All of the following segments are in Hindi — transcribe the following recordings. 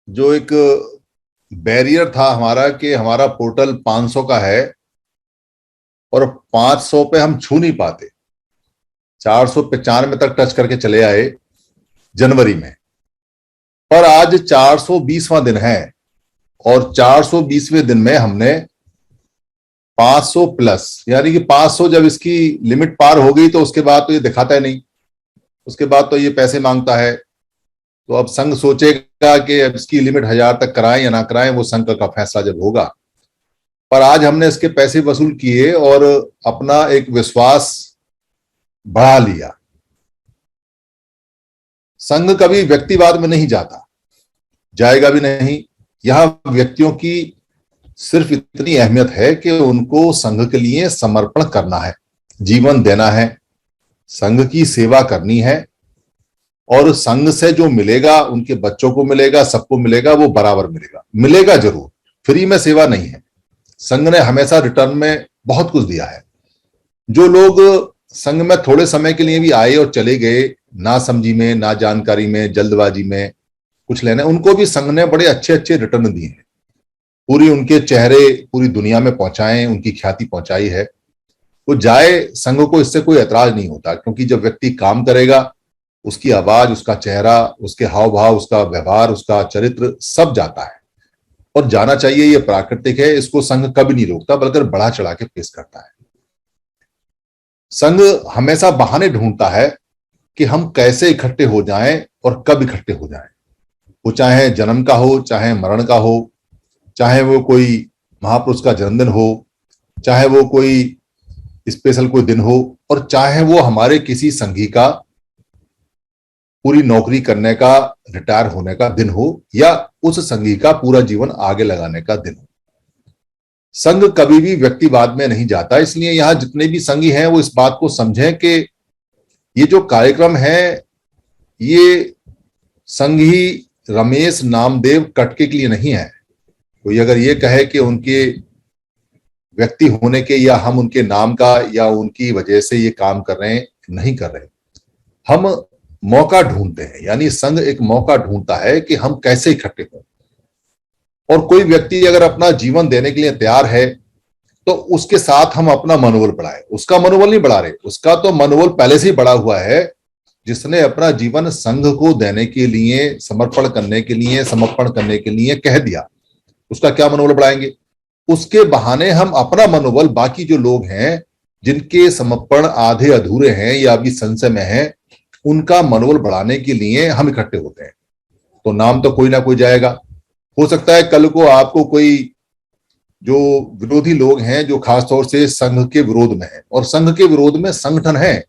जो एक बैरियर था हमारा कि हमारा पोर्टल 500 का है और 500 पे हम छू नहीं पाते, 495 तक टच करके चले आए जनवरी में। पर आज 420वां दिन है और 420वें दिन में हमने 500 प्लस, यानी कि 500 जब इसकी लिमिट पार हो गई तो उसके बाद तो ये दिखाता है नहीं, उसके बाद तो ये पैसे मांगता है। तो अब संघ सोचेगा कि अब इसकी लिमिट 1000 तक कराएं या ना कराएं, वो संघ का फैसला जब होगा। पर आज हमने इसके पैसे वसूल किए और अपना एक विश्वास बढ़ा लिया। संघ कभी व्यक्तिवाद में नहीं जाता, जाएगा भी नहीं। यहां व्यक्तियों की सिर्फ इतनी अहमियत है कि उनको संघ के लिए समर्पण करना है, जीवन देना है, संघ की सेवा करनी है। और संघ से जो मिलेगा उनके बच्चों को मिलेगा, सबको मिलेगा, वो बराबर मिलेगा, मिलेगा जरूर। फ्री में सेवा नहीं है। संघ ने हमेशा रिटर्न में बहुत कुछ दिया है। जो लोग संघ में थोड़े समय के लिए भी आए और चले गए, ना समझी में, ना जानकारी में, जल्दबाजी में कुछ लेने, उनको भी संघ ने बड़े अच्छे अच्छे रिटर्न दिए हैं। पूरी उनके चेहरे पूरी दुनिया में पहुंचाए, उनकी ख्याति पहुंचाई है। वो जाए, संघ को इससे कोई ऐतराज नहीं होता, क्योंकि जब व्यक्ति काम करेगा उसकी आवाज, उसका चेहरा, उसके हाव भाव, उसका व्यवहार, उसका चरित्र सब जाता है और जाना चाहिए। ये प्राकृतिक है, इसको संघ कभी नहीं रोकता, बल्कि बढ़ा चढ़ा के पेश करता है। संघ हमेशा बहाने ढूंढता है कि हम कैसे इकट्ठे हो जाएं और कब इकट्ठे हो जाएं। वो चाहे जन्म का हो, चाहे मरण का हो, चाहे वो कोई महापुरुष का जन्मदिन हो, चाहे वो कोई स्पेशल कोई दिन हो, और चाहे वो हमारे किसी संघी का पूरी नौकरी करने का, रिटायर होने का दिन हो, या उस संघी का पूरा जीवन आगे लगाने का दिन हो। संघ कभी भी व्यक्तिवाद में नहीं जाता। इसलिए यहां जितने भी संघी हैं वो इस बात को समझें कि ये जो कार्यक्रम है ये संघी रमेश नामदेव कटके के लिए नहीं है। कोई अगर ये कहे कि उनके व्यक्ति होने के या हम उनके नाम का या उनकी वजह से ये काम कर रहे हैं, नहीं कर रहे। हम मौका ढूंढते हैं, यानी संघ एक मौका ढूंढता है कि हम कैसे इकट्ठे हों। और कोई व्यक्ति अगर अपना जीवन देने के लिए तैयार है तो उसके साथ हम अपना मनोबल बढ़ाएं। उसका मनोबल नहीं बढ़ा रहे, उसका तो मनोबल पहले से ही बढ़ा हुआ है। जिसने अपना जीवन संघ को देने के लिए, समर्पण करने के लिए, समर्पण करने के लिए कह दिया, उसका क्या मनोबल बढ़ाएंगे? उसके बहाने हम अपना मनोबल, बाकी जो लोग हैं जिनके समर्पण आधे अधूरे हैं या अभी संशय में हैं, उनका मनोबल बढ़ाने के लिए हम इकट्ठे होते हैं। तो नाम तो कोई ना कोई जाएगा। हो सकता है कल को आपको कोई जो विरोधी लोग हैं जो खासतौर से संघ के विरोध में है, और संघ के विरोध में संगठन है,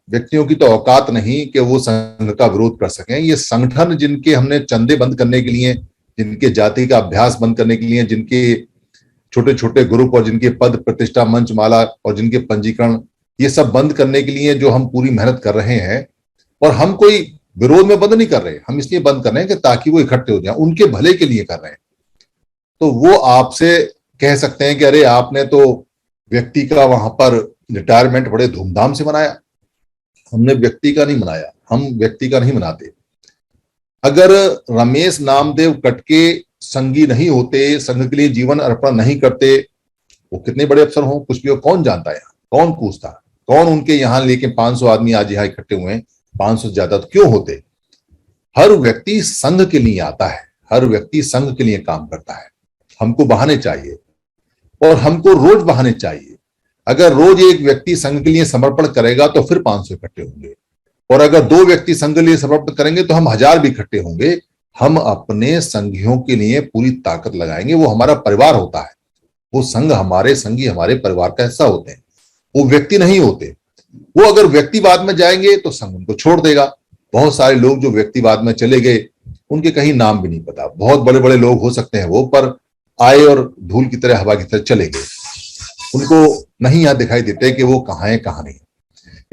व्यक्तियों की तो औकात नहीं कि वो संघ का विरोध कर सकें। ये संगठन जिनके हमने चंदे बंद करने के लिए, जिनके जाति का अभ्यास बंद करने के लिए, जिनके छोटे छोटे ग्रुप और जिनके पद प्रतिष्ठा मंच माला और जिनके पंजीकरण, ये सब बंद करने के लिए जो हम पूरी मेहनत कर रहे हैं, और हम कोई विरोध में बंद नहीं कर रहे, हम इसलिए बंद कर रहे हैं कि ताकि वो इकट्ठे हो जाए, उनके भले के लिए कर रहे हैं। तो वो आपसे कह सकते हैं कि अरे आपने तो व्यक्ति का वहां पर रिटायरमेंट बड़े धूमधाम से मनाया। हमने व्यक्ति का नहीं मनाया, हम व्यक्ति का नहीं मनाते। अगर रमेश नामदेव कटके संघी नहीं होते, संघ के लिए जीवन अर्पण नहीं करते, वो कितने बड़े अफसर हों, कुछ भी हो, कौन जानता है, कौन पूछता, कौन उनके यहां लेके 500 आदमी आज यहां इकट्ठे हुए हैं, 500 से ज्यादा तो क्यों होते। हर व्यक्ति संघ के लिए आता है, हर व्यक्ति संघ के लिए काम करता है। हमको बहाने चाहिए और हमको रोज बहाने चाहिए। अगर रोज एक व्यक्ति संघ के लिए समर्पण करेगा तो फिर 500 इकट्ठे होंगे, और अगर 2 व्यक्ति संघ के लिए समर्पण करेंगे तो हम 1000 भी इकट्ठे होंगे। हम अपने संघियों के लिए पूरी ताकत लगाएंगे। वो हमारा परिवार होता है, वो संघ हमारे संघी हमारे परिवार का हिस्सा होते हैं, वो व्यक्ति नहीं होते। वो अगर व्यक्तिवाद में जाएंगे तो संघ उनको छोड़ देगा। बहुत सारे लोग जो व्यक्तिवाद में चले गए, उनके कहीं नाम भी नहीं पता। बहुत बड़े बड़े लोग हो सकते हैं वो, पर आए और धूल की तरह, हवा की तरह चले गए। उनको नहीं यहां दिखाई देते कि वो कहां है कहां नहीं।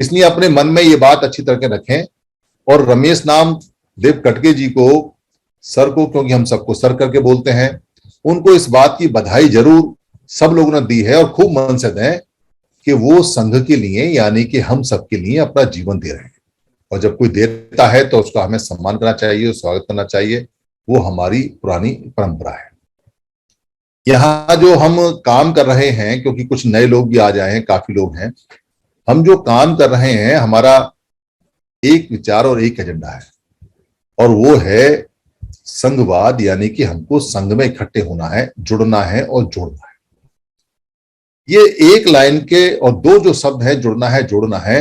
इसलिए अपने मन में ये बात अच्छी तरह के रखें। और रमेश नाम देव कटके जी को, सर को, क्योंकि हम सबको सर करके बोलते हैं, उनको इस बात की बधाई जरूर सब लोगों ने दी है, और खूब मन से दें कि वो संघ के लिए, यानी कि हम सबके लिए अपना जीवन दे रहे हैं। और जब कोई देता है तो उसका हमें सम्मान करना चाहिए, स्वागत करना चाहिए। वो हमारी पुरानी परंपरा है। यहाँ जो हम काम कर रहे हैं, क्योंकि कुछ नए लोग भी आ जाए हैं, काफी लोग हैं, हम जो काम कर रहे हैं हमारा एक विचार और एक एजेंडा है, और वो है संघवाद, यानी कि हमको संघ में इकट्ठे होना है, जुड़ना है और जोड़ना है। ये एक लाइन के और दो जो शब्द है, जुड़ना है जोड़ना है,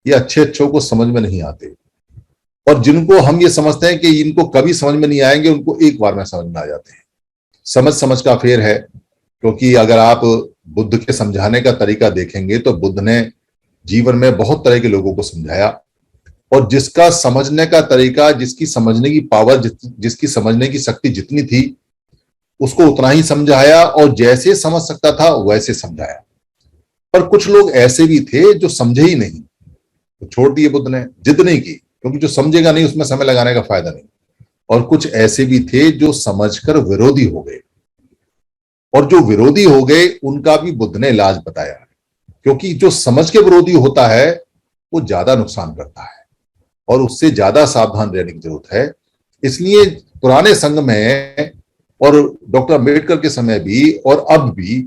ये अच्छे अच्छों को समझ में नहीं आते, और जिनको हम ये समझते हैं कि इनको कभी समझ में नहीं आएंगे, उनको एक बार में समझ में आ जाते हैं। समझ समझ का फेर है, क्योंकि अगर आप बुद्ध के समझाने का तरीका देखेंगे तो बुद्ध ने जीवन में बहुत तरह के लोगों को समझाया, और जिसका समझने का तरीका, जिसकी समझने की पावर, जिसकी समझने की शक्ति जितनी थी, उसको उतना ही समझाया, और जैसे समझ सकता था वैसे समझाया। पर कुछ लोग ऐसे भी थे जो समझे ही नहीं, तो छोड़ दिए बुद्ध ने, जिद नहीं की, क्योंकि जो समझेगा नहीं उसमें समय लगाने का फायदा नहीं। और कुछ ऐसे भी थे जो समझकर विरोधी हो गए, और जो विरोधी हो गए उनका भी बुद्ध ने इलाज बताया, क्योंकि जो समझ के विरोधी होता है वो ज्यादा नुकसान करता है, और उससे ज्यादा सावधान रहने की जरूरत है। इसलिए पुराने संघ में और डॉक्टर अम्बेडकर के समय भी और अब भी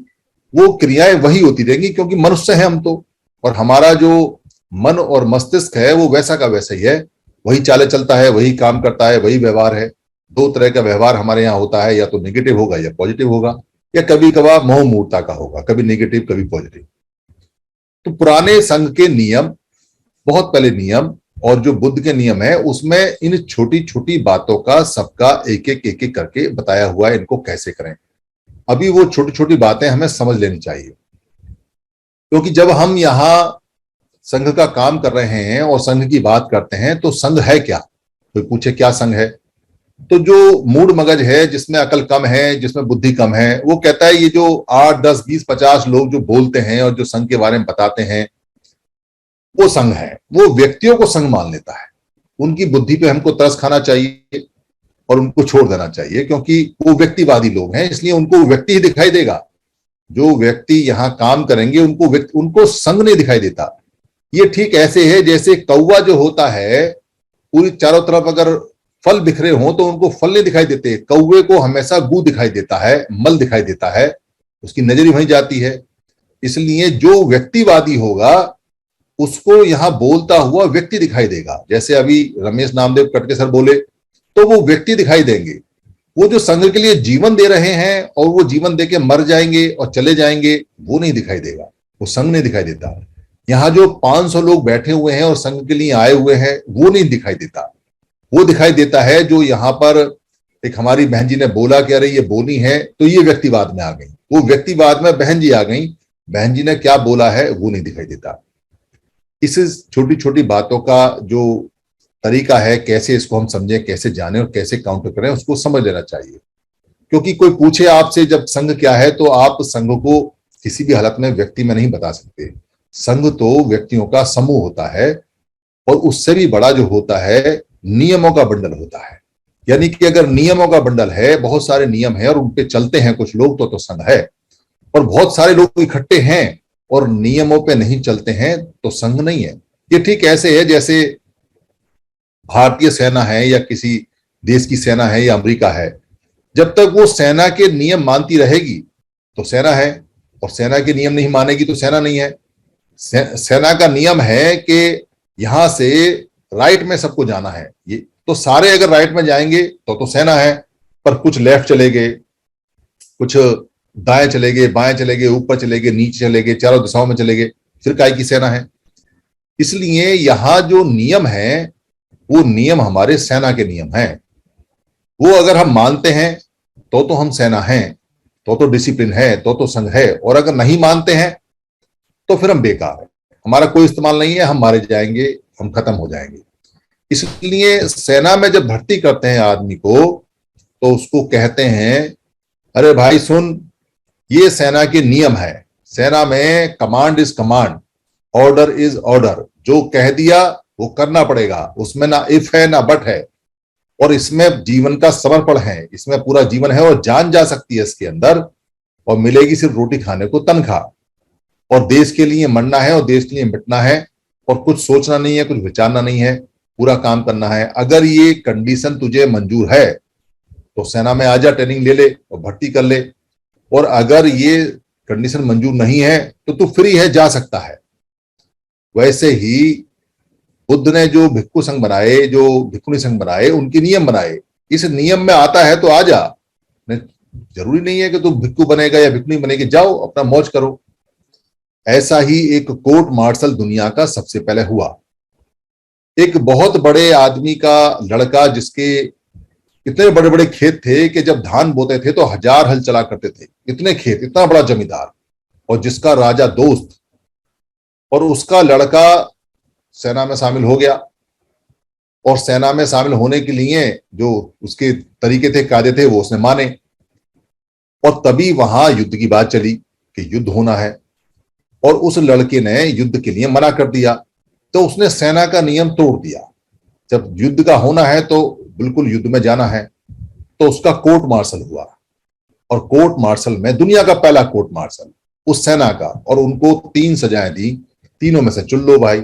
वो क्रियाएं वही होती रहेंगी, क्योंकि मनुष्य है हम तो, और हमारा जो मन और मस्तिष्क है वो वैसा का वैसा ही है, वही चाले चलता है, वही काम करता है, वही व्यवहार है। दो तरह का व्यवहार हमारे यहाँ होता है, या तो नेगेटिव होगा या पॉजिटिव होगा, या कभी कभार मोह मूर्ता का होगा, कभी नेगेटिव कभी पॉजिटिव। तो पुराने संघ के नियम, बहुत पहले नियम, और जो बुद्ध के नियम है उसमें इन छोटी छोटी बातों का सबका एक एक करके बताया हुआ है, इनको कैसे करें। अभी वो छोटी छोटी बातें हमें समझ लेनी चाहिए, क्योंकि जब हम यहाँ संघ का काम कर रहे हैं और संघ की बात करते हैं तो संघ है क्या, कोई पूछे क्या संघ है, तो जो मूड मगज है, जिसमें अकल कम है, जिसमें बुद्धि कम है, वो कहता है ये जो 8 10 20 50 लोग जो बोलते हैं और जो संघ के बारे में बताते हैं वो संघ है। वो व्यक्तियों को संघ मान लेता है, उनकी बुद्धि पे हमको तरस खाना चाहिए और उनको छोड़ देना चाहिए, क्योंकि वो व्यक्तिवादी लोग हैं, इसलिए उनको व्यक्ति ही दिखाई देगा। जो व्यक्ति यहाँ काम करेंगे उनको संघ नहीं दिखाई देता। ये ठीक ऐसे है जैसे कौवा जो होता है, पूरी चारों तरफ अगर फल बिखरे हों तो उनको फल नहीं दिखाई देते, कौवे को हमेशा गू दिखाई देता है, मल दिखाई देता है, उसकी नजर ही वहीं जाती है। इसलिए जो व्यक्तिवादी होगा उसको यहाँ बोलता हुआ व्यक्ति दिखाई देगा। जैसे अभी रमेश नामदेव कटके सर बोले तो वो व्यक्ति दिखाई देंगे। वो जो संघ के लिए जीवन दे रहे हैं और वो जीवन दे के मर जाएंगे और चले जाएंगे, वो नहीं दिखाई देगा, वो संघ नहीं दिखाई देता। यहाँ जो 500 लोग बैठे हुए हैं और संघ के लिए आए हुए हैं, वो नहीं दिखाई देता। वो दिखाई देता है जो यहाँ पर एक हमारी बहन जी ने बोला कि अरे ये बोनी है, तो ये व्यक्तिवाद में आ गई, वो व्यक्तिवाद में बहन जी आ गई, बहन जी ने क्या बोला है वो नहीं दिखाई देता। इस छोटी छोटी बातों का जो तरीका है, कैसे इसको हम समझें, कैसे जाने और कैसे काउंटर करें, उसको समझ लेना चाहिए। क्योंकि कोई पूछे आपसे जब संघ क्या है, तो आप संघ को किसी भी हालत में व्यक्ति में नहीं बता सकते। संघ तो व्यक्तियों का समूह होता है, और उससे भी बड़ा जो होता है नियमों का बंडल होता है। यानी कि अगर नियमों का बंडल है, बहुत सारे नियम है और उन पे चलते हैं कुछ लोग, तो संघ है। और बहुत सारे लोग इकट्ठे हैं और नियमों पे नहीं चलते हैं, तो संघ नहीं है। ये ठीक ऐसे है जैसे भारतीय सेना है या किसी देश की सेना है या अमेरिका है, जब तक वो सेना के नियम मानती रहेगी तो सेना है, और सेना के नियम नहीं मानेगी तो सेना नहीं है। सेना का नियम है कि यहां से राइट में सबको जाना है, ये तो सारे अगर राइट में जाएंगे तो सेना है। पर कुछ लेफ्ट चले गए, कुछ दाएं चले गए, बाएं चले गए, ऊपर चले गए, नीचे चले गए, चारों दिशाओं में चले गए, फिर काय की सेना है। इसलिए यहां जो नियम है वो नियम हमारे सेना के नियम हैं। वो अगर हम मानते हैं तो हम सेना हैं, तो डिसिप्लिन है, तो संघ है। और अगर नहीं मानते हैं तो फिर हम बेकार है, हमारा कोई इस्तेमाल नहीं है, हम मारे जाएंगे, हम खत्म हो जाएंगे। इसलिए सेना में जब भर्ती करते हैं आदमी को, तो उसको कहते हैं अरे भाई सुन, ये सेना के नियम है, सेना में command is command, order is order. जो कह दिया वो करना पड़ेगा, उसमें ना इफ है ना बट है, और इसमें जीवन का समर्पण है, इसमें पूरा जीवन है और जान जा सकती है इसके अंदर, और मिलेगी सिर्फ रोटी खाने को तनख्वाह। और देश के लिए मरना है और देश के लिए मिटना है, और कुछ सोचना नहीं है, कुछ विचारना नहीं है, पूरा काम करना है। अगर ये कंडीशन तुझे मंजूर है तो सेना में आ जा, ट्रेनिंग ले ले और भर्ती कर ले, और अगर ये कंडीशन मंजूर नहीं है तो तू फ्री है, जा सकता है। वैसे ही बुद्ध ने जो भिक्खु संघ बनाए, जो भिक्खुनी संघ बनाए, उनके नियम बनाए। इस नियम में आता है तो आ जा, जरूरी नहीं है कि तू भिक्खु बनेगा या भिक्खुनी बनेगी, जाओ अपना मौज करो। ऐसा ही एक कोर्ट मार्शल दुनिया का सबसे पहले हुआ। एक बहुत बड़े आदमी का लड़का, जिसके इतने बड़े बड़े खेत थे कि जब धान बोते थे तो 1000 हल चला करते थे, इतने खेत, इतना बड़ा जमींदार, और जिसका राजा दोस्त, और उसका लड़का सेना में शामिल हो गया। और सेना में शामिल होने के लिए जो उसके तरीके थे, कायदे थे, वो उसने माने। और तभी वहां युद्ध की बात चली कि युद्ध होना है, और उस लड़के ने युद्ध के लिए मना कर दिया, तो उसने सेना का नियम तोड़ दिया। जब युद्ध का होना है तो बिल्कुल युद्ध में जाना है, तो उसका कोर्ट मार्शल हुआ। और कोर्ट मार्शल में, दुनिया का पहला कोर्ट मार्शल उस सेना का, और उनको 3 सजाएं दी। तीनों में से चुन लो भाई,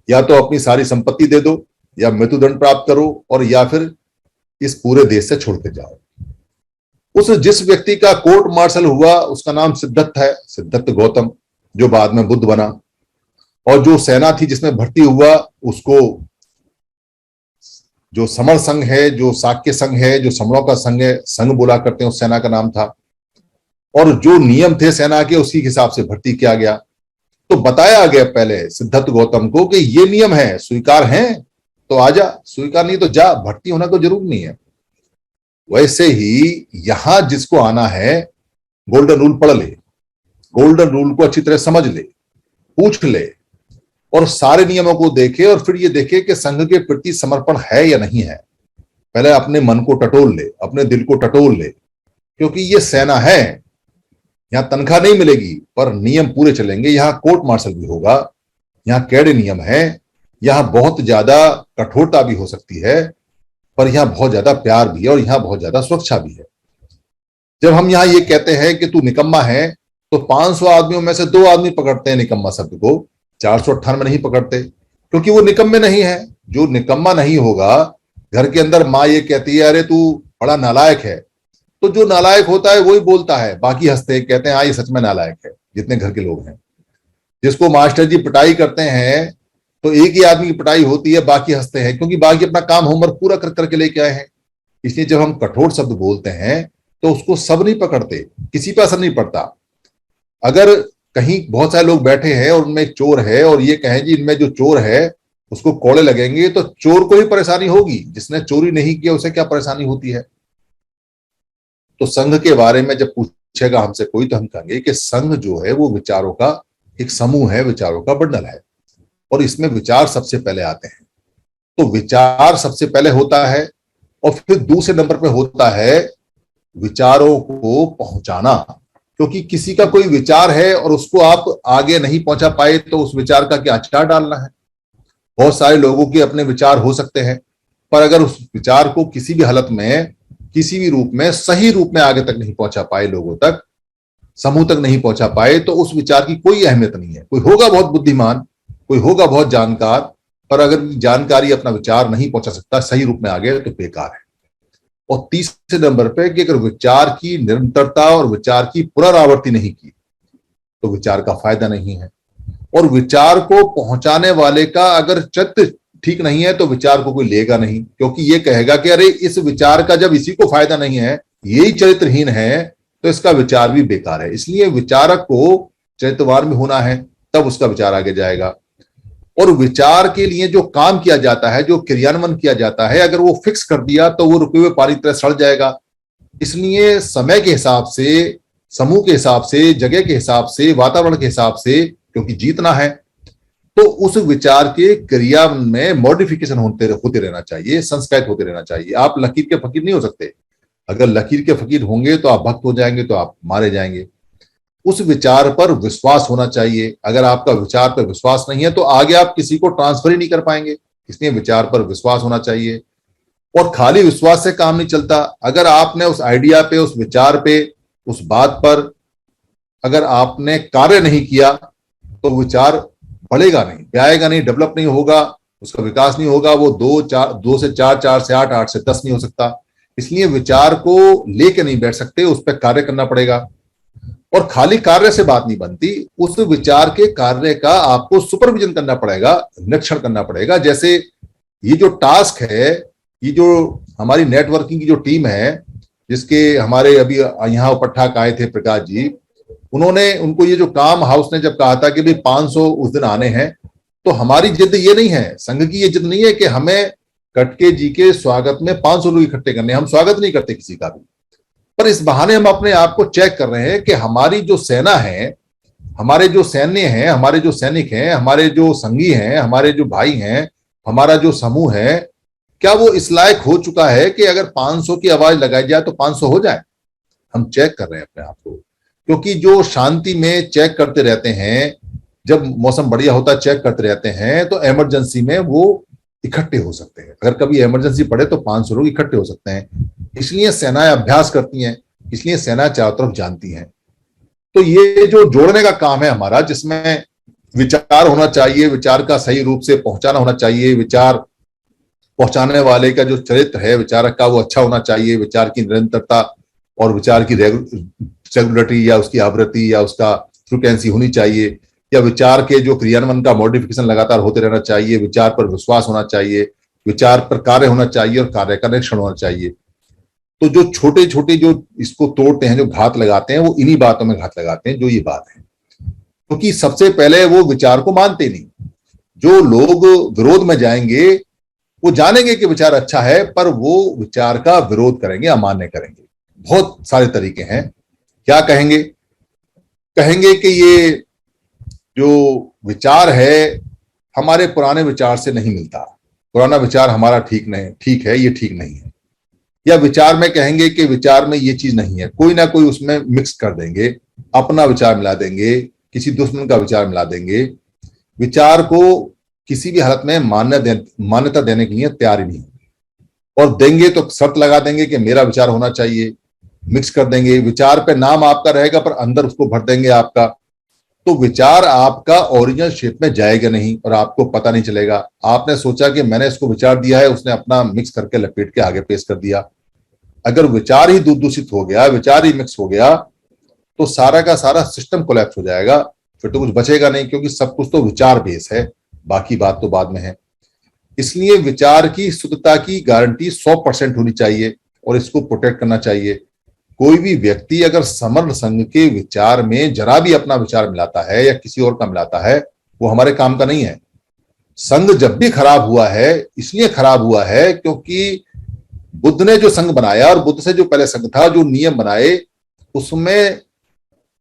या तो अपनी सारी संपत्ति दे दो, या मृत्युदंड प्राप्त करो, और या फिर इस पूरे देश से छोड़ के जाओ। उस जिस व्यक्ति का कोर्ट मार्शल हुआ उसका नाम सिद्धार्थ है, सिद्धार्थ गौतम, जो बाद में बुद्ध बना। और जो सेना थी जिसमें भर्ती हुआ, उसको जो समर संघ है, जो शाक्य संघ है, जो समरों का संघ है, संघ बोला करते हैं, उस सेना का नाम था। और जो नियम थे सेना के, उसी हिसाब से भर्ती किया गया। तो बताया गया पहले सिद्धार्थ गौतम को कि ये नियम है, स्वीकार है तो आजा, स्वीकार नहीं तो जा, भर्ती होना कोई जरूरी नहीं है। वैसे ही यहां जिसको आना है, गोल्डन रूल पढ़ ले, गोल्डन रूल को अच्छी तरह समझ ले, पूछ ले, और सारे नियमों को देखे, और फिर ये देखे कि संघ के प्रति समर्पण है या नहीं है। पहले अपने मन को टटोल ले, अपने दिल को टटोल ले, क्योंकि ये सेना है, यहां तनख्वाह नहीं मिलेगी पर नियम पूरे चलेंगे। यहां कोर्ट मार्शल भी होगा, यहां कैडे नियम है, यहां बहुत ज्यादा कठोरता भी हो सकती है, पर यहां बहुत ज्यादा प्यार भी है, और यहां बहुत ज्यादा सुरक्षा भी है। जब हम यहां ये कहते हैं कि तू निकम्मा है, तो 500 आदमियों में से 2 आदमी पकड़ते हैं निकम्मा शब्द को, 498 नहीं पकड़ते, क्योंकि वो निकम्मे नहीं है। जो निकम्मा नहीं होगा, घर के अंदर माँ ये कहती है अरे तू बड़ा नालायक है, तो जो नालायक होता है वही बोलता है, बाकी हंसते हैं, कहते हैं हाँ ये सच में नालायक है, जितने घर के लोग हैं। जिसको मास्टर जी पिटाई करते हैं तो एक ही आदमी की पिटाई होती है, बाकी हंसते हैं, क्योंकि बाकी अपना काम होमवर्क पूरा कर करके लेके आए हैं। इसलिए जब हम कठोर शब्द बोलते हैं तो उसको सब नहीं पकड़ते, किसी पे असर नहीं पड़ता। अगर कहीं बहुत सारे लोग बैठे हैं और उनमें एक चोर है, और ये कहें जी इनमें जो चोर है उसको कोड़े लगेंगे, तो चोर को ही परेशानी होगी, जिसने चोरी नहीं किया उसे क्या परेशानी होती है। तो संघ के बारे में जब पूछेगा हमसे कोई, तो हम कहेंगे कि संघ जो है वो विचारों का एक समूह है, विचारों का बंडल है, और इसमें विचार सबसे पहले आते हैं। तो विचार सबसे पहले होता है, और फिर दूसरे नंबर पे होता है विचारों को पहुंचाना। क्योंकि किसी का कोई विचार है और उसको आप आगे नहीं पहुंचा पाए, तो उस विचार का क्या अचार डालना है। बहुत सारे लोगों के अपने विचार हो सकते हैं, पर अगर उस विचार को किसी भी हालत में, किसी भी रूप में, सही रूप में आगे तक नहीं पहुंचा पाए, लोगों तक, समूह तक नहीं पहुंचा पाए, तो उस विचार की कोई अहमियत नहीं है। कोई होगा बहुत बुद्धिमान, कोई होगा बहुत जानकार, पर अगर जानकारी अपना विचार नहीं पहुंचा सकता सही रूप में आगे, तो बेकार है। और तीसरे नंबर पे कि अगर विचार की निरंतरता और विचार की पुनरावृत्ति नहीं की, तो विचार का फायदा नहीं है। और विचार को पहुंचाने वाले का अगर चरित्र ठीक नहीं है, तो विचार को कोई लेगा नहीं, क्योंकि ये कहेगा कि अरे इस विचार का जब इसी को फायदा नहीं है, यही चरित्रहीन है, तो इसका विचार भी बेकार है। इसलिए विचारक को चरित्रवान भी होना है, तब उसका विचार आगे जाएगा। और विचार के लिए जो काम किया जाता है, जो क्रियान्वयन किया जाता है, अगर वो फिक्स कर दिया तो वो रुके हुए पानी की तरह सड़ जाएगा। इसलिए समय के हिसाब से, समूह के हिसाब से, जगह के हिसाब से, वातावरण के हिसाब से, क्योंकि जीतना है, तो उस विचार के क्रिया में मॉडिफिकेशन होते रहना चाहिए, संस्कारित होते रहना चाहिए। आप लकीर के फकीर नहीं हो सकते। अगर लकीर के फकीर होंगे तो आप भक्त हो जाएंगे, तो आप मारे जाएंगे। उस विचार पर विश्वास होना चाहिए। अगर आपका विचार पर विश्वास नहीं है, तो आगे आप किसी को ट्रांसफर ही नहीं कर पाएंगे। इसलिए विचार पर विश्वास होना चाहिए, और खाली विश्वास से काम नहीं चलता। अगर आपने उस आइडिया पे, उस विचार पे, उस बात पर अगर आपने कार्य नहीं किया, तो विचार बढ़ेगा नहीं, आएगा नहीं, डेवलप नहीं होगा, उसका विकास नहीं होगा। वो 2 से 4, 4 से 8, 8 से 10 नहीं हो सकता। इसलिए विचार को लेके नहीं बैठ सकते, उस पर कार्य करना पड़ेगा। और खाली कार्य से बात नहीं बनती, उस विचार के कार्य का आपको सुपरविजन करना पड़ेगा, निरीक्षण करना पड़ेगा। जैसे ये जो टास्क है, ये जो हमारी नेटवर्किंग की जो टीम है, जिसके हमारे अभी यहाँ उपट्ठाक आए थे प्रकाश जी, उनको ये जो काम हाउस ने जब कहा था कि भाई 500 उस दिन आने हैं, तो हमारी जिद ये नहीं है, संघ की ये जिद नहीं है कि हमें कटके जी के स्वागत में 500 लोग इकट्ठे करने, हम स्वागत नहीं करते किसी का भी, पर इस बहाने हम अपने आप को चेक कर रहे हैं कि हमारी जो सेना है, हमारे जो सैन्य हैं, हमारे जो सैनिक हैं, हमारे जो संगी हैं, हमारे जो भाई हैं, हमारा जो समूह है, क्या वो इस लायक हो चुका है कि अगर 500 की आवाज लगाई जाए तो 500 हो जाए? हम चेक कर रहे हैं अपने आप को, क्योंकि जो शांति में चेक करते रहते हैं, जब मौसम बढ़िया होता है चेक करते रहते हैं, तो इमरजेंसी में वो इकट्ठे हो सकते हैं। अगर कभी इमरजेंसी पड़े तो 500 लोग इकट्ठे हो सकते हैं। इसलिए सेनाएं अभ्यास करती हैं, इसलिए सेना चारों तरफ जानती हैं। तो ये जो जोड़ने का काम है हमारा, जिसमें विचार होना चाहिए, विचार का सही रूप से पहुंचाना होना चाहिए, विचार पहुंचाने वाले का जो चरित्र है विचारक का वो अच्छा होना चाहिए, विचार की निरंतरता और विचार की रेगुलरिटी या उसकी आवृत्ति या उसका फ्रिक्वेंसी होनी चाहिए, या विचार के जो क्रियान्वयन का मॉडिफिकेशन लगातार होते रहना चाहिए, विचार पर विश्वास होना चाहिए, विचार पर कार्य होना चाहिए और कार्य का निरीक्षण होना चाहिए। तो जो छोटे छोटे जो इसको तोड़ते हैं, जो घात लगाते हैं, वो इन्हीं बातों में घात लगाते हैं, जो ये बात है। क्योंकि सबसे पहले वो विचार को मानते नहीं। जो लोग विरोध में जाएंगे वो जानेंगे कि विचार अच्छा है, पर वो विचार का विरोध करेंगे, अमान्य करेंगे। बहुत सारे तरीके हैं। क्या कहेंगे? कहेंगे कि ये जो विचार है हमारे पुराने विचार से नहीं मिलता, पुराना विचार हमारा ठीक नहीं, ठीक है, ये ठीक नहीं है। या विचार में कहेंगे कि विचार में ये चीज नहीं है, कोई ना कोई उसमें मिक्स कर देंगे, अपना विचार मिला देंगे, किसी दुश्मन का विचार मिला देंगे। विचार को किसी भी हालत में मान्यता देने के लिए तैयार ही नहीं, और देंगे तो शर्त लगा देंगे कि मेरा विचार होना चाहिए, मिक्स कर देंगे। विचार पे नाम आपका रहेगा पर अंदर उसको भर देंगे आपका। तो विचार आपका ओरिजिनल शेप में जाएगा नहीं और आपको पता नहीं चलेगा। आपने सोचा कि मैंने इसको विचार दिया है, उसने अपना मिक्स करके लपेट के आगे पेश कर दिया। अगर विचार ही दूषित हो गया, विचार ही मिक्स हो गया, तो सारा का सारा सिस्टम कोलैप्स हो जाएगा, फिर तो कुछ बचेगा नहीं, क्योंकि सब कुछ तो विचार बेस है, बाकी बात तो बाद में है। इसलिए विचार की शुद्धता की गारंटी 100% होनी चाहिए और इसको प्रोटेक्ट करना चाहिए। कोई भी व्यक्ति अगर समर्ण संघ के विचार में जरा भी अपना विचार मिलाता है या किसी और का मिलाता है, वो हमारे काम का नहीं है। संघ जब भी खराब हुआ है इसलिए खराब हुआ है क्योंकि बुद्ध ने जो संघ बनाया और बुद्ध से जो पहले संघ था, जो नियम बनाए, उसमें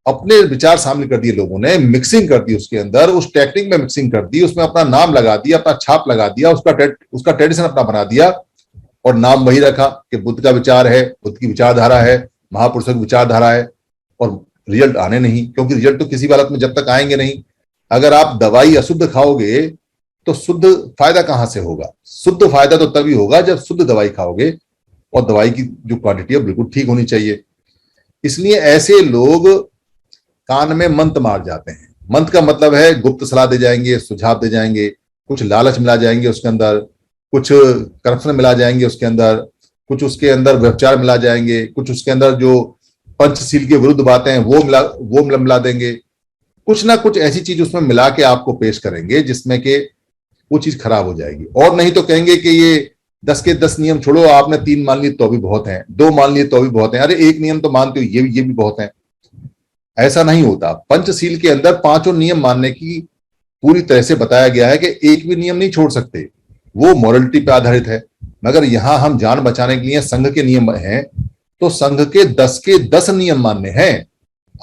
अपने विचार शामिल कर दिए लोगों ने, मिक्सिंग कर दी उसके अंदर, उस टेक्निक में मिक्सिंग कर दी, उसमें अपना नाम लगा दिया, अपना छाप लगा दिया, उसका ट्रेडिशन अपना बना दिया और नाम वही रखा कि बुद्ध का विचार है, बुद्ध की विचारधारा है, महापुरुषों की विचारधारा है। और रिजल्ट आने नहीं, क्योंकि रिजल्ट तो किसी हालत में जब तक आएंगे नहीं। अगर आप दवाई अशुद्ध खाओगे तो शुद्ध फायदा कहां से होगा? शुद्ध फायदा तो तभी होगा जब शुद्ध दवाई खाओगे, और दवाई की जो क्वांटिटी है बिल्कुल ठीक होनी चाहिए। इसलिए ऐसे लोग कान में मंत्र मार जाते हैं। मंत्र का मतलब है गुप्त सलाह दे जाएंगे, सुझाव दे जाएंगे, कुछ लालच मिला जाएंगे उसके अंदर, कुछ करप्शन मिला जाएंगे उसके अंदर, कुछ उसके अंदर व्यभिचार मिला जाएंगे, कुछ उसके अंदर जो पंचशील के विरुद्ध बातें हैं वो मिला देंगे। कुछ ना कुछ ऐसी चीज उसमें मिला के आपको पेश करेंगे जिसमें कि वो चीज खराब हो जाएगी। और नहीं तो कहेंगे कि ये 10 के 10 नियम छोड़ो, आपने 3 मान लिए तो भी बहुत हैं, 2 मान लिए तो भी बहुत हैं, अरे 1 नियम तो मानते हो, ये भी बहुत है। ऐसा नहीं होता। पंचशील के अंदर 5 नियम मानने की पूरी तरह से बताया गया है कि एक भी नियम नहीं छोड़ सकते, वो मॉरलिटी पे आधारित है। मगर यहां हम जान बचाने के लिए संघ के नियम हैं, तो संघ के 10 नियम मानने हैं।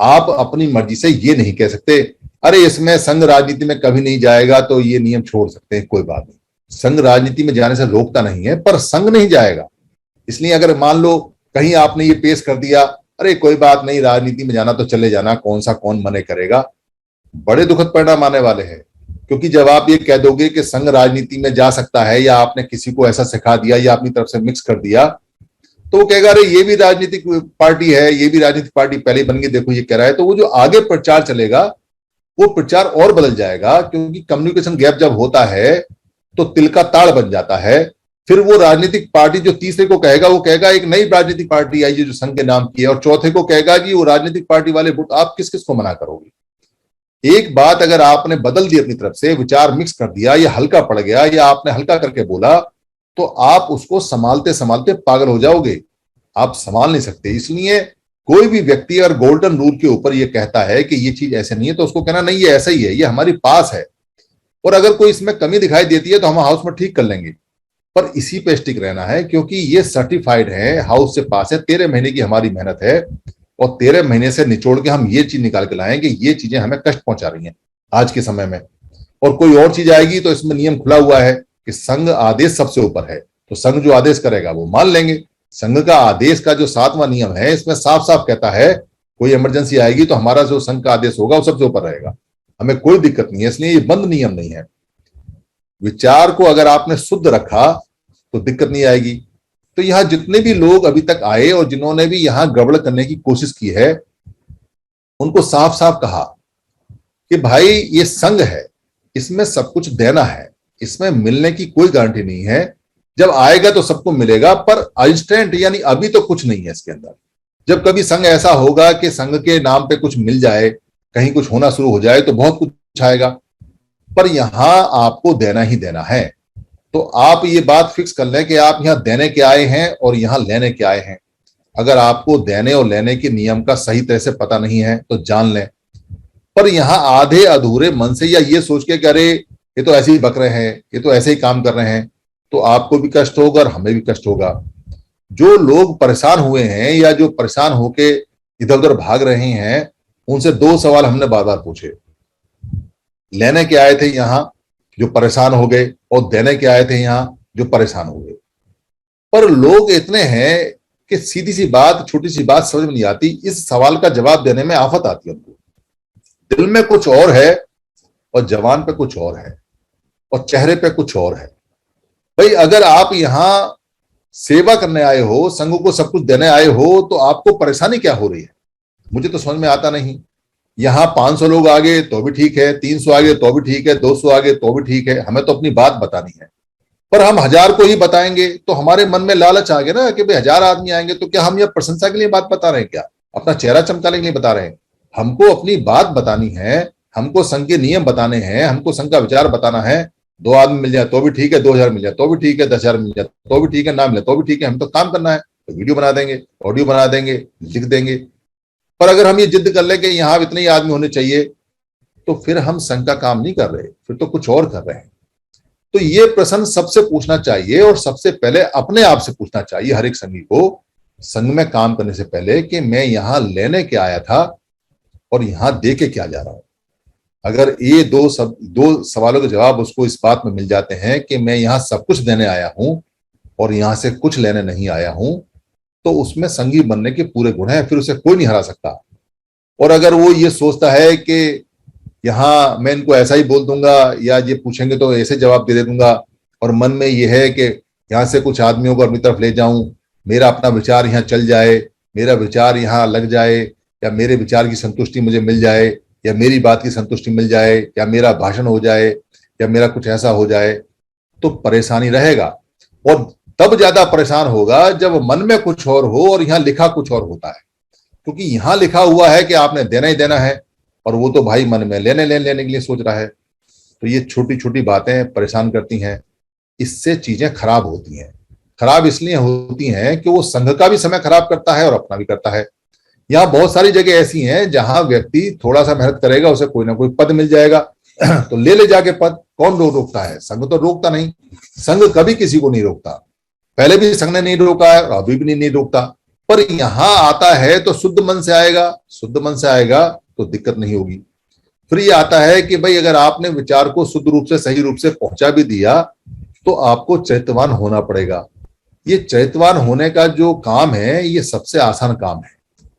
आप अपनी मर्जी से ये नहीं कह सकते अरे इसमें संघ राजनीति में कभी नहीं जाएगा तो ये नियम छोड़ सकते हैं, कोई बात नहीं। संघ राजनीति में जाने से रोकता नहीं है, पर संघ नहीं जाएगा। इसलिए अगर मान लो कहीं आपने ये पेश कर दिया, अरे कोई बात नहीं, राजनीति में जाना तो चले जाना, कौन मने करेगा, बड़े दुखद परिणाम आने वाले हैं। क्योंकि जब आप ये कह दोगे कि संघ राजनीति में जा सकता है, या आपने किसी को ऐसा सिखा दिया या अपनी तरफ से मिक्स कर दिया, तो वो कहेगा अरे ये भी राजनीतिक पार्टी है, ये भी राजनीतिक पार्टी पहले बन के देखो ये कह रहा है। तो वो जो आगे प्रचार चलेगा वो प्रचार और बदल जाएगा, क्योंकि कम्युनिकेशन गैप जब होता है तो तिल का ताड़ बन जाता है। फिर वो राजनीतिक पार्टी जो तीसरे को कहेगा, वो कहेगा एक नई राजनीतिक पार्टी आई है जो संघ के नाम की है, और चौथे को कहेगा कि वो राजनीतिक पार्टी वाले वोट आप किस किस को मना करोगे। एक बात अगर आपने बदल दी अपनी तरफ से, विचार मिक्स कर दिया या हल्का पड़ गया या आपने हल्का करके बोला, तो आप उसको संभालते संभालते पागल हो जाओगे, आप संभाल नहीं सकते। इसलिए कोई भी व्यक्ति अगर गोल्डन रूल के ऊपर ये कहता है कि ये चीज ऐसे नहीं है, तो उसको कहना नहीं ये ऐसा ही है, ये हमारी पास है, और अगर कोई इसमें कमी दिखाई देती है तो हम हाउस में ठीक कर लेंगे, पर इसी पे स्टिक रहना है, क्योंकि ये सर्टिफाइड है, हाउस से पास है, 13 महीने की हमारी मेहनत है, और 13 महीने से निचोड़ के हम ये चीज निकाल के लाएं कि ये चीजें हमें कष्ट पहुंचा रही हैं आज के समय में। और कोई और चीज आएगी तो इसमें नियम खुला हुआ है कि संघ आदेश सबसे ऊपर है, तो संघ जो आदेश करेगा वो मान लेंगे। संघ का आदेश का जो 7वां नियम है, इसमें साफ साफ कहता है कोई इमरजेंसी आएगी तो हमारा जो संघ का आदेश होगा वो सबसे ऊपर रहेगा, हमें कोई दिक्कत नहीं है। इसलिए ये बंद नियम नहीं है। विचार को अगर आपने शुद्ध रखा तो दिक्कत नहीं आएगी। तो यहां जितने भी लोग अभी तक आए और जिन्होंने भी यहां गड़बड़ करने की कोशिश की है, उनको साफ साफ कहा कि भाई ये संघ है, इसमें सब कुछ देना है, इसमें मिलने की कोई गारंटी नहीं है। जब आएगा तो सबको मिलेगा, पर इंस्टेंट यानी अभी तो कुछ नहीं है इसके अंदर। जब कभी संघ ऐसा होगा कि संघ के नाम पे कुछ मिल जाए, कहीं कुछ होना शुरू हो जाए, तो बहुत कुछ आएगा, पर यहां आपको देना ही देना है। तो आप ये बात फिक्स कर लें कि आप यहां देने के आए हैं और यहां लेने के आए हैं। अगर आपको देने और लेने के नियम का सही तरह से पता नहीं है तो जान लें, पर यहां आधे अधूरे मन से या ये सोच के कि अरे ये तो ऐसे ही बक रहे हैं, ये तो ऐसे ही काम कर रहे हैं, तो आपको भी कष्ट होगा और हमें भी कष्ट होगा। जो लोग परेशान हुए हैं या जो परेशान होके इधर उधर भाग रहे हैं, उनसे 2 सवाल हमने बार बार पूछे। लेने के आए थे यहां जो परेशान हो गए, और देने के आए थे यहां जो परेशान हो गए। पर लोग इतने हैं कि सीधी सी बात, छोटी सी बात समझ में नहीं आती, इस सवाल का जवाब देने में आफत आती है उनको। दिल में कुछ और है और जवान पे कुछ और है और चेहरे पे कुछ और है। भाई अगर आप यहां सेवा करने आए हो, संघ को सब कुछ देने आए हो, तो आपको परेशानी क्या हो रही है, मुझे तो समझ में आता नहीं। यहां 500 लोग आ गए तो भी ठीक है, 300 आ गए तो भी ठीक है, 200 आ गए तो भी ठीक है, हमें तो अपनी बात बतानी है। पर हम 1000 को ही बताएंगे तो हमारे मन में लालच आ गया ना कि भाई 1000 आदमी आएंगे, तो क्या हम ये प्रशंसा के लिए बात बता रहे हैं, क्या अपना चेहरा चमकाने के लिए बता रहे हैं? हमको अपनी बात बतानी है, हमको संघ के नियम बताने हैं, हमको संघ का विचार बताना है। 2 आदमी मिल जाए तो भी ठीक है, 2000 मिल जाए तो भी ठीक है, 10,000 मिल जाए तो भी ठीक है, ना मिले तो भी ठीक है, हम तो काम करना है। तो वीडियो बना देंगे, ऑडियो बना देंगे, लिख देंगे। पर अगर हम ये जिद कर लें कि यहां इतने ही आदमी होने चाहिए, तो फिर हम संघ का काम नहीं कर रहे, फिर तो कुछ और कर रहे हैं। तो ये प्रश्न सबसे पूछना चाहिए, और सबसे पहले अपने आप से पूछना चाहिए हर एक संघी को, संघ में काम करने से पहले, कि मैं यहां लेने के आया था और यहां दे के क्या जा रहा हूं। अगर ये दो सवालों के जवाब उसको इस बात में मिल जाते हैं कि मैं यहां सब कुछ देने आया हूं और यहां से कुछ लेने नहीं आया हूं, तो उसमें संघी बनने के पूरे गुण हैं, फिर उसे कोई नहीं हरा सकता। और अगर वो ये सोचता है कि यहां मैं इनको ऐसा ही बोल दूंगा या ये पूछेंगे तो ऐसे जवाब दे दूंगा, और मन में ये है कि यहां से कुछ आदमियों को अपनी तरफ ले जाऊं, मेरा अपना विचार यहां चल जाए, मेरा विचार यहां लग जाए, या मेरे विचार की संतुष्टि मुझे मिल जाए, या मेरी बात की संतुष्टि मिल जाए, या मेरा भाषण हो जाए, या मेरा कुछ ऐसा हो जाए, तो परेशानी रहेगा। और तब ज्यादा परेशान होगा जब मन में कुछ और हो और यहां लिखा कुछ और होता है। क्योंकि यहां लिखा हुआ है कि आपने देना ही देना है, और वो तो भाई मन में लेने के लिए सोच रहा है। तो ये छोटी छोटी बातें परेशान करती हैं, इससे चीजें खराब होती हैं। खराब इसलिए होती हैं कि वो संघ का भी समय खराब करता है और अपना भी करता है। यहाँ बहुत सारी जगह ऐसी हैं जहां व्यक्ति थोड़ा सा मेहनत करेगा, उसे कोई ना कोई पद मिल जाएगा, तो ले जाके पद। कौन रोकता है? संघ तो रोकता नहीं। संघ कभी किसी को नहीं रोकता, पहले भी संघ ने नहीं रोका है और अभी भी नहीं रोकता। पर यहां आता है तो शुद्ध मन से आएगा, शुद्ध मन से आएगा तो दिक्कत नहीं होगी। फिर ये आता है कि भाई अगर आपने विचार को शुद्ध रूप से, सही रूप से पहुंचा भी दिया, तो आपको चरित्रवान होना पड़ेगा। ये चरित्रवान होने का जो काम है, ये सबसे आसान काम है।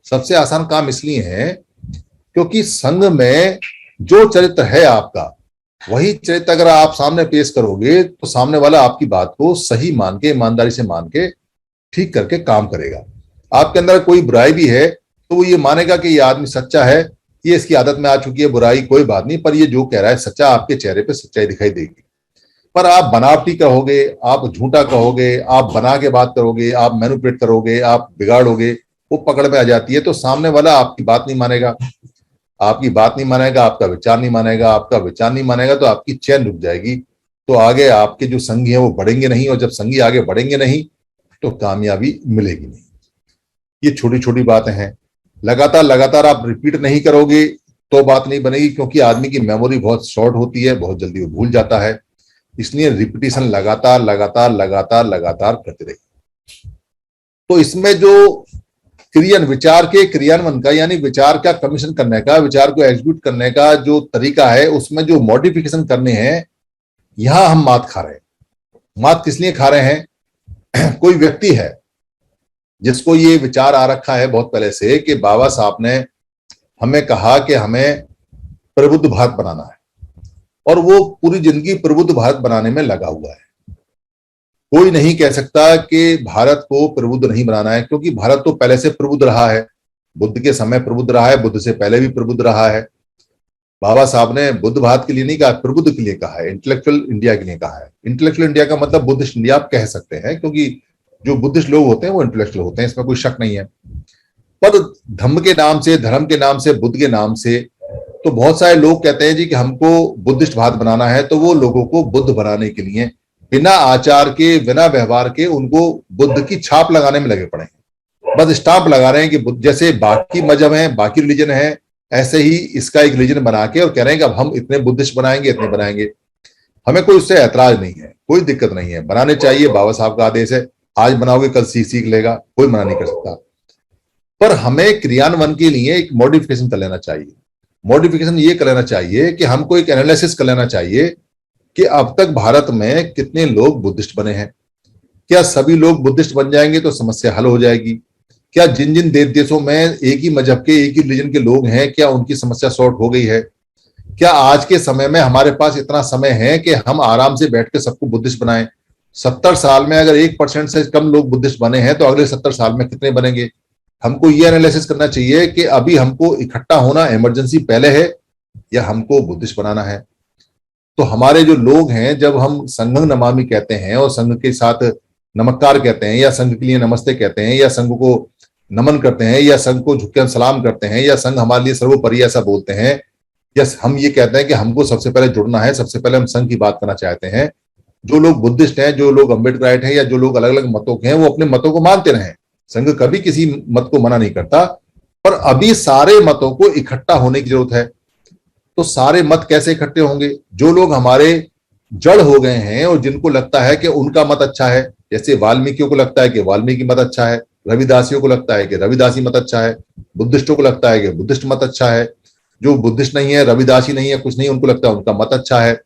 सबसे आसान काम इसलिए है क्योंकि संघ में जो चरित्र है आपका, वही चरित्र अगर आप सामने पेश करोगे तो सामने वाला आपकी बात को सही मान के, ईमानदारी से मान के ठीक करके काम करेगा। आपके अंदर कोई बुराई भी है तो वो ये मानेगा कि ये आदमी सच्चा है, ये इसकी आदत में आ चुकी है बुराई, कोई बात नहीं, पर ये जो कह रहा है सच्चा, आपके चेहरे पे सच्चाई दिखाई देगी। पर आप बनावटी कहोगे, आप झूठा कहोगे, आप बना के बात करोगे, आप मैनिपुलेट करोगे, आप बिगाड़ोगे, वो पकड़ में आ जाती है। तो सामने वाला आपकी बात नहीं मानेगा, आपकी बात नहीं मानेगा, आपका विचार नहीं मानेगा, आपका विचार नहीं मानेगा तो आपकी चैन रुक जाएगी। तो आगे आपके जो संगी हैं वो बढ़ेंगे नहीं, और जब संगी आगे बढ़ेंगे नहीं तो कामयाबी मिलेगी नहीं। ये छोटी छोटी बातें हैं, लगातार लगातार आप रिपीट नहीं करोगे तो बात नहीं बनेगी, क्योंकि आदमी की मेमोरी बहुत शॉर्ट होती है, बहुत जल्दी वो भूल जाता है। इसलिए रिपीटिशन लगातार लगातार लगातार लगातार करते रहिए। तो इसमें जो विचार के क्रियान्वयन का, यानी विचार का कमीशन करने का, विचार को एग्जीक्यूट करने का जो तरीका है, उसमें जो मॉडिफिकेशन करने हैं, यहां हम मात खा रहे हैं। मात किस लिए खा रहे हैं? कोई व्यक्ति है जिसको ये विचार आ रखा है बहुत पहले से कि बाबा साहब ने हमें कहा कि हमें प्रबुद्ध भारत बनाना है, और वो पूरी जिंदगी प्रबुद्ध भारत बनाने में लगा हुआ है। कोई नहीं कह सकता कि भारत को प्रबुद्ध नहीं बनाना है, क्योंकि भारत तो पहले से प्रबुद्ध रहा है, बुद्ध के समय प्रबुद्ध रहा है, बुद्ध से पहले भी प्रबुद्ध रहा है। बाबा साहब ने बुद्ध भारत के लिए नहीं कहा, प्रबुद्ध के लिए कहा है, इंटेलेक्चुअल इंडिया के लिए कहा है। इंटेलेक्चुअल इंडिया का मतलब बुद्धिस्ट इंडिया आप कह सकते हैं, क्योंकि जो बुद्धिस्ट लोग होते हैं वो इंटेलेक्चुअल होते हैं, इसमें कोई शक नहीं है। पर धम्म के नाम से, धर्म के नाम से, बुद्ध के नाम से तो बहुत सारे लोग कहते हैं जी कि हमको बुद्धिस्ट भारत बनाना है, तो वो लोगों को बुद्ध बनाने के लिए बिना आचार के, बिना व्यवहार के उनको बुद्ध की छाप लगाने में लगे पड़े हैं। बस स्टाम्प लगा रहे हैं कि जैसे बाकी मजहब हैं, बाकी रिलीजन है, ऐसे ही इसका एक रिलीजन बना के और कह रहे हैं कि अब हम इतने बुद्धिस्ट बनाएंगे, इतने बनाएंगे। हमें कोई उससे ऐतराज नहीं है, कोई दिक्कत नहीं है, बनाने चाहिए, बाबा साहब का आदेश है। आज बनाओगे कल सीख लेगा, कोई मना नहीं कर सकता। पर हमें क्रियान्वयन के लिए एक मॉडिफिकेशन कर लेना चाहिए। मॉडिफिकेशन ये कर लेना चाहिए कि हमको एक एनालिसिस कर लेना चाहिए कि अब तक भारत में कितने लोग बुद्धिस्ट बने हैं। क्या सभी लोग बुद्धिस्ट बन जाएंगे तो समस्या हल हो जाएगी? क्या जिन जिन देशों में एक ही मजहब के, एक ही रिलीजन के लोग हैं, क्या उनकी समस्या सॉर्ट हो गई है? क्या आज के समय में हमारे पास इतना समय है कि हम आराम से बैठ के सबको बुद्धिस्ट बनाएं? 70 साल में अगर 1% से कम लोग बुद्धिस्ट बने हैं तो अगले 70 साल में कितने बनेंगे? हमको ये एनालिसिस करना चाहिए कि अभी हमको इकट्ठा होना इमरजेंसी पहले है या हमको बुद्धिस्ट बनाना है। तो हमारे जो लोग हैं, जब हम संघं नमामि कहते हैं और संघ के साथ नमस्कार कहते हैं, या संघ के लिए नमस्ते कहते हैं, या संघ को नमन करते हैं, या संघ को झुक के सलाम करते हैं, या संघ हमारे लिए सर्वोपरि ऐसा बोलते हैं, या हम ये कहते हैं कि हमको सबसे पहले जुड़ना है, सबसे पहले हम संघ की बात करना चाहते हैं। जो लोग बुद्धिस्ट हैं, जो लोग अम्बेडकराइट हैं, या जो लोग अलग अलग मतों के हैं, वो अपने मतों को मानते रहें। संघ कभी किसी मत को मना नहीं करता, पर अभी सारे मतों को इकट्ठा होने की जरूरत है। तो सारे मत कैसे इकट्ठे होंगे? जो लोग हमारे जड़ हो गए हैं और जिनको लगता है कि उनका मत अच्छा है, जैसे वाल्मीकियों को लगता है कि वाल्मीकि मत अच्छा है, रविदासियों को लगता है कि रविदासी मत अच्छा है, बुद्धिस्टों को लगता है कि बुद्धिस्ट मत अच्छा है, जो बुद्धिस्ट नहीं है, रविदासी नहीं है, कुछ नहीं, उनको लगता है उनका मत अच्छा है,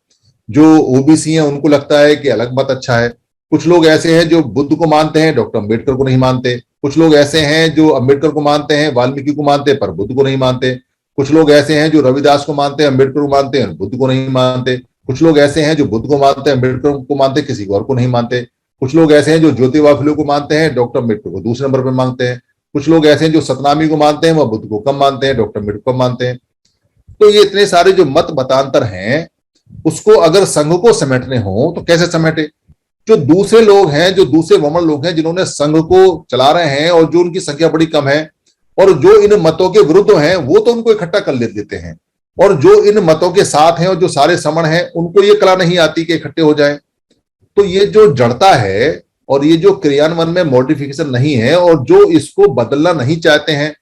जो ओबीसी है उनको लगता है कि अलग मत अच्छा है। कुछ लोग ऐसे हैं जो बुद्ध को मानते हैं, डॉक्टर अम्बेडकर को नहीं मानते। कुछ लोग ऐसे हैं जो अम्बेडकर को मानते हैं, वाल्मीकि को मानते हैं, पर बुद्ध को नहीं मानते। कुछ लोग ऐसे हैं जो रविदास को मानते हैं, अम्बेडकर को मानते हैं, बुद्ध को नहीं मानते। कुछ लोग ऐसे हैं जो बुद्ध को मानते हैं, अम्बेडकर को मानते, किसी और को नहीं मानते। कुछ लोग ऐसे हैं जो ज्योतिबा फुले को मानते हैं, डॉक्टर अम्बेडकर को दूसरे नंबर पर मानते हैं। कुछ लोग ऐसे हैं जो सतनामी को मानते हैं, वह बुद्ध को कम मानते हैं, डॉक्टर अम्बेडकर को मानते हैं। तो ये इतने सारे जो मत मतांतर हैं, उसको अगर संघ को समेटने हो तो कैसे समेटे? जो दूसरे लोग हैं, जो दूसरे वमन लोग हैं, जिन्होंने संघ को चला रहे हैं और जो उनकी संख्या बड़ी कम है, और जो इन मतों के विरुद्ध हैं, वो तो उनको इकट्ठा कर लेते हैं, और जो इन मतों के साथ हैं और जो सारे समण हैं, उनको ये कला नहीं आती कि इकट्ठे हो जाएं। तो ये जो जड़ता है और ये जो क्रियान्वयन में मॉडिफिकेशन नहीं है और जो इसको बदलना नहीं चाहते हैं,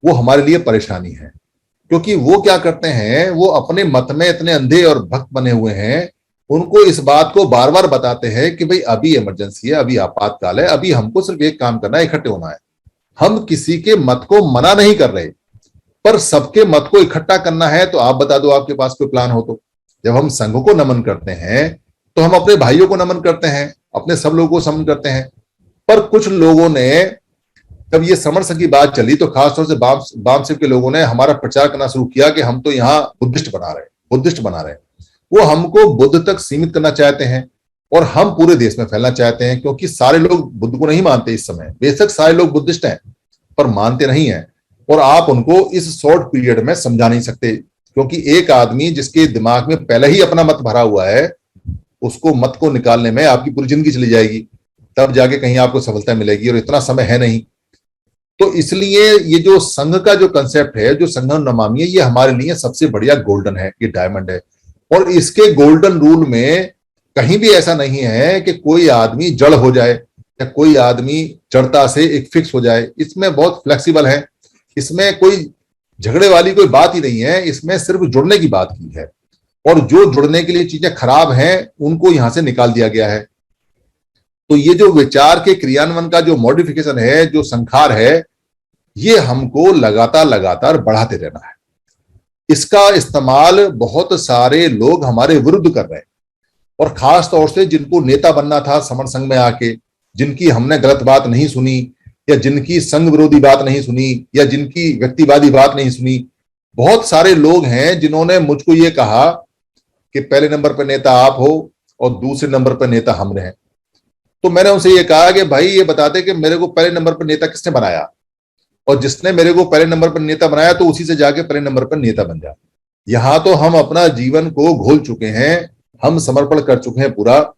वो हमारे लिए परेशानी है। क्योंकि वो क्या करते हैं, वो अपने मत में इतने अंधे और भक्त बने हुए हैं, उनको इस बात को बार बार बताते हैं कि भाई अभी इमरजेंसी है, अभी आपातकाल है, अभी हमको सिर्फ एक काम करना है, इकट्ठे होना है। हम किसी के मत को मना नहीं कर रहे, पर सबके मत को इकट्ठा करना है। तो आप बता दो, आपके पास कोई प्लान हो तो। जब हम संघ को नमन करते हैं तो हम अपने भाइयों को नमन करते हैं, अपने सब लोगों को समन करते हैं। पर कुछ लोगों ने, जब ये समरस की बात चली, तो खासतौर से बाम सिंह के लोगों ने हमारा प्रचार करना शुरू किया कि हम तो यहाँ बुद्धिस्ट बना रहे हैं। वो हमको बुद्ध तक सीमित करना चाहते हैं और हम पूरे देश में फैलना चाहते हैं, क्योंकि सारे लोग बुद्ध को नहीं मानते इस समय। बेशक सारे लोग बुद्धिस्ट हैं, पर मानते नहीं हैं, और आप उनको इस शॉर्ट पीरियड में समझा नहीं सकते। क्योंकि एक आदमी जिसके दिमाग में पहले ही अपना मत भरा हुआ है, उसको मत को निकालने में आपकी पूरी जिंदगी चली जाएगी, तब जाके कहीं आपको सफलता मिलेगी, और इतना समय है नहीं। तो इसलिए ये जो संघ का जो कंसेप्ट है, जो संघम नमामि है, ये हमारे लिए सबसे बढ़िया गोल्डन है, ये डायमंड है। और इसके गोल्डन रूल में कहीं भी ऐसा नहीं है कि कोई आदमी जड़ हो जाए या कोई आदमी जड़ता से एक फिक्स हो जाए। इसमें बहुत फ्लेक्सिबल है, इसमें कोई झगड़े वाली कोई बात ही नहीं है, इसमें सिर्फ जुड़ने की बात की है। और जो जुड़ने के लिए चीजें खराब हैं उनको यहां से निकाल दिया गया है। तो ये जो विचार के क्रियान्वयन का जो मॉडिफिकेशन है, जो संखार है, ये हमको लगातार लगातार बढ़ाते रहना है। इसका इस्तेमाल बहुत सारे लोग हमारे विरुद्ध कर रहे हैं, और खास तौर से जिनको नेता बनना था समण संघ में आके, जिनकी हमने गलत बात नहीं सुनी, या जिनकी संघ विरोधी बात नहीं सुनी, या जिनकी व्यक्तिवादी बात नहीं सुनी, बहुत सारे लोग हैं जिन्होंने मुझको ये कहा कि पहले नंबर पर नेता आप हो और दूसरे नंबर पर नेता हम रहे। तो मैंने उनसे ये कहा कि भाई ये बताते कि मेरे को पहले नंबर पर नेता किसने बनाया, और जिसने मेरे को पहले नंबर पर नेता बनाया तो उसी से जाके पहले नंबर पर नेता बन जा। यहां तो हम अपना जीवन को घोल चुके हैं, हम समर्पण कर चुके हैं पूरा।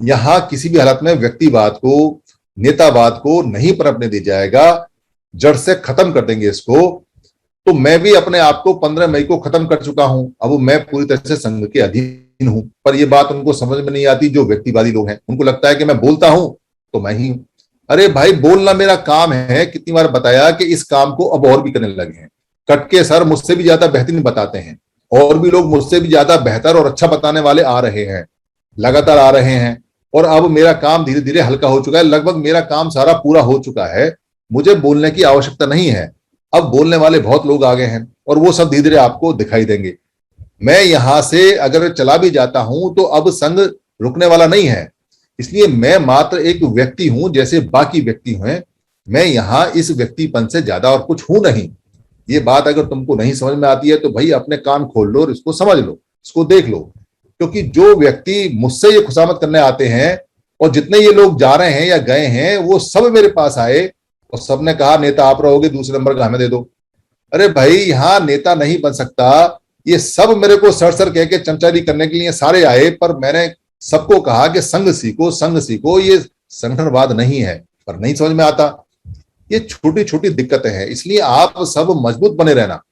यहां किसी भी हालत में व्यक्तिवाद को, नेतावाद को नहीं पनपने दिया जाएगा, जड़ से खत्म कर देंगे इसको। तो मैं भी अपने आप को 15 मई को खत्म कर चुका हूं, अब मैं पूरी तरह से संघ के अधीन हूं। पर यह बात उनको समझ में नहीं आती, जो व्यक्तिवादी लोग हैं। उनको लगता है कि मैं बोलता हूं तो मैं ही हूं। अरे भाई, बोलना मेरा काम है, कितनी बार बताया कि इस काम को अब और भी करने लगे हैं। कटके सर मुझसे भी ज्यादा बेहतरीन बताते हैं, और भी लोग मुझसे भी ज्यादा बेहतर और अच्छा बताने वाले आ रहे हैं, लगातार आ रहे हैं। और अब मेरा काम धीरे धीरे हल्का हो चुका है, लगभग मेरा काम सारा पूरा हो चुका है। मुझे बोलने की आवश्यकता नहीं है, अब बोलने वाले बहुत लोग आ गए हैं, और वो सब धीरे धीरे आपको दिखाई देंगे। मैं यहां से अगर चला भी जाता हूं तो अब संघ रुकने वाला नहीं है, इसलिए मैं मात्र एक व्यक्ति हूं जैसे बाकी व्यक्ति हैं। मैं यहां इस व्यक्तिपन से ज्यादा और कुछ हूं नहीं। ये बात अगर तुमको नहीं समझ में आती है तो भाई अपने कान खोल लो और इसको समझ लो, इसको देख लो। क्योंकि जो व्यक्ति मुझसे ये खुशामद करने आते हैं, और जितने ये लोग जा रहे हैं या गए हैं, वो सब मेरे पास आए और सबने कहा नेता आप रहोगे, दूसरे नंबर का हमें दे दो। अरे भाई, यहां नेता नहीं बन सकता। ये सब मेरे को सर सर कह के चमचारी करने के लिए सारे आए, पर मैंने सबको कहा कि संघ सीखो, संघ सीखो। ये संगठनवाद नहीं है, पर नहीं समझ में आता। ये छोटी छोटी दिक्कतें हैं, इसलिए आप सब मजबूत बने रहना।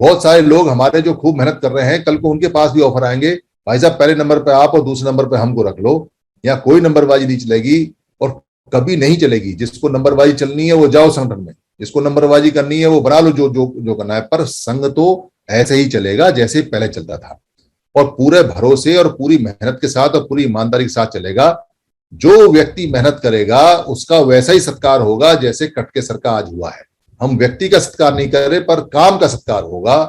बहुत सारे लोग हमारे जो खूब मेहनत कर रहे हैं, कल को उनके पास भी ऑफर आएंगे, भाई साहब पहले नंबर पे आप और दूसरे नंबर पे हमको रख लो। या कोई नंबरबाजी नहीं चलेगी और कभी नहीं चलेगी। जिसको नंबरबाजी चलनी है वो जाओ संगठन में, जिसको नंबरबाजी करनी है वो बना लो, जो जो जो करना है। पर संघ तो ऐसे ही चलेगा जैसे पहले चलता था, और पूरे भरोसे और पूरी मेहनत के साथ और पूरी ईमानदारी के साथ चलेगा। जो व्यक्ति मेहनत करेगा उसका वैसा ही सत्कार होगा जैसे कटके सर का आज हुआ है। हम व्यक्ति का सत्कार नहीं कर रहे, पर काम का सत्कार होगा।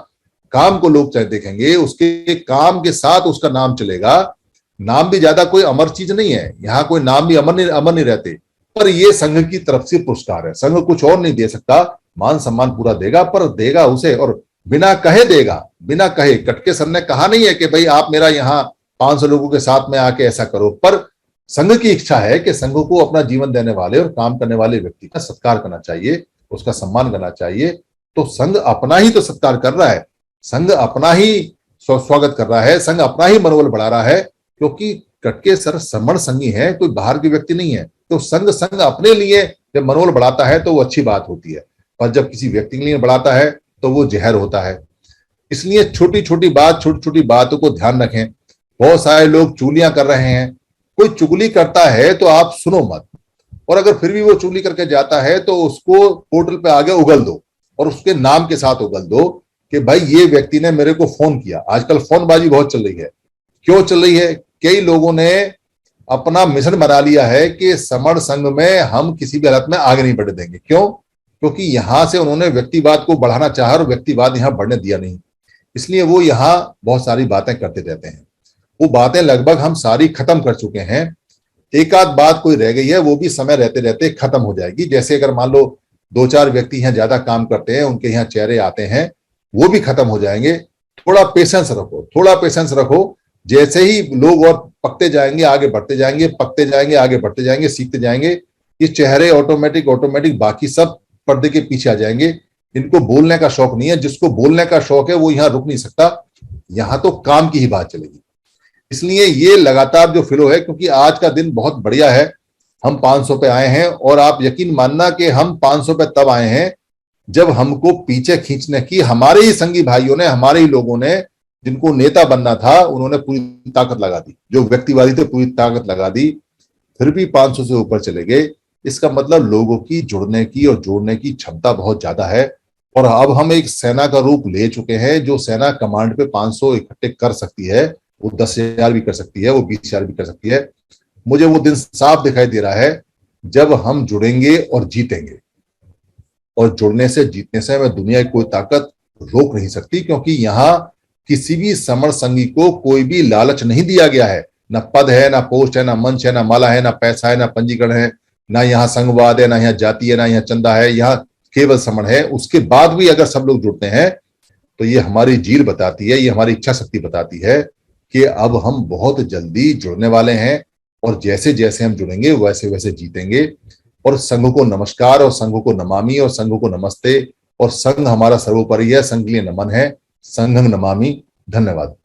काम को लोग चाहे देखेंगे, उसके काम के साथ उसका नाम चलेगा। नाम भी ज्यादा कोई अमर चीज नहीं है, यहाँ कोई नाम भी अमर नहीं रहते। पर ये संघ की तरफ से पुरस्कार है, संघ कुछ और नहीं दे सकता। मान सम्मान पूरा देगा, पर देगा उसे, और बिना कहे देगा, बिना कहे। कटके सर ने कहा नहीं है कि भाई आप मेरा यहाँ 500 लोगों के साथ में आके ऐसा करो, पर संघ की इच्छा है कि संघ को अपना जीवन देने वाले और काम करने वाले व्यक्ति का सत्कार करना चाहिए, उसका सम्मान करना चाहिए। तो संघ अपना ही तो सत्कार कर रहा है, संघ अपना ही स्वागत कर रहा है, संघ अपना ही मनोबल बढ़ा रहा है। क्योंकि कटके सर समण संघी है, कोई बाहर के व्यक्ति नहीं है। तो संघ अपने लिए जब मनोबल बढ़ाता है तो वो अच्छी बात होती है, पर जब किसी व्यक्ति के लिए बढ़ाता है तो वो जहर होता है। इसलिए छोटी छोटी बातों को ध्यान रखें। बहुत सारे लोग चुगलियां कर रहे हैं। कोई चुगली करता है तो आप सुनो मत, और अगर फिर भी वो चुगली करके जाता है तो उसको पोर्टल पे आगे उगल दो, और उसके नाम के साथ उगल दो कि भाई ये व्यक्ति ने मेरे को फोन किया। आजकल फोनबाजी बहुत चल रही है। क्यों चल रही है? कई लोगों ने अपना मिशन बना लिया है कि समण संघ में हम किसी भी हालत में आगे नहीं बढ़ने देंगे। क्यों? क्योंकि यहां से उन्होंने व्यक्तिवाद को बढ़ाना चाहा और व्यक्तिवाद यहां बढ़ने दिया नहीं। इसलिए वो यहां बहुत सारी बातें करते रहते हैं। वो बातें लगभग हम सारी खत्म कर चुके हैं। एक आध बात कोई रह गई है, वो भी समय रहते रहते खत्म हो जाएगी। जैसे अगर मान लो 2-4 व्यक्ति यहाँ ज्यादा काम करते हैं, उनके यहाँ चेहरे आते हैं, वो भी खत्म हो जाएंगे। थोड़ा पेशेंस रखो, थोड़ा पेशेंस रखो। जैसे ही लोग और पकते जाएंगे, आगे बढ़ते जाएंगे, पकते जाएंगे, आगे बढ़ते जाएंगे, सीखते जाएंगे, ये चेहरे ऑटोमेटिक बाकी सब पर्दे के पीछे आ जाएंगे। इनको बोलने का शौक नहीं है। जिसको बोलने का शौक है वो यहाँ रुक नहीं सकता। यहाँ तो काम की ही बात चलेगी। इसलिए ये लगातार जो फ्लो है, क्योंकि आज का दिन बहुत बढ़िया है, हम 500 पे आए हैं, और आप यकीन मानना कि हम 500 पे तब आए हैं जब हमको पीछे खींचने की हमारे ही संगी भाइयों ने, हमारे ही लोगों ने, जिनको नेता बनना था, उन्होंने पूरी ताकत लगा दी, जो व्यक्तिवादी थे पूरी ताकत लगा दी, फिर भी 500 से ऊपर चले गए। इसका मतलब लोगों की जुड़ने की और जोड़ने की क्षमता बहुत ज्यादा है, और अब हम एक सेना का रूप ले चुके हैं। जो सेना कमांड पे 500 इकट्ठे कर सकती है, वो 10,000 भी कर सकती है, वो 20,000 भी कर सकती है। मुझे वो दिन साफ दिखाई दे रहा है जब हम जुड़ेंगे और जीतेंगे, और जुड़ने से जीतने से हमें दुनिया की कोई ताकत रोक नहीं सकती, क्योंकि यहाँ किसी भी समर संगी को कोई भी लालच नहीं दिया गया है। ना पद है, ना पोस्ट है, ना मंच है, ना माला है, ना पैसा है, ना पंजीकरण है, ना यहाँ संघवाद है, ना यहाँ जाति है, ना यहाँ चंदा है, यहाँ केवल समण है। उसके बाद भी अगर सब लोग जुड़ते हैं तो ये हमारी जीर बताती है, ये हमारी इच्छा शक्ति बताती है कि अब हम बहुत जल्दी जुड़ने वाले हैं, और जैसे जैसे हम जुड़ेंगे वैसे वैसे जीतेंगे। और संघ को नमस्कार, और संघ को नमामि, और संघ को नमस्ते, और संघ हमारा सर्वोपरि है, संघ के लिए नमन है, संघं नमामि। धन्यवाद।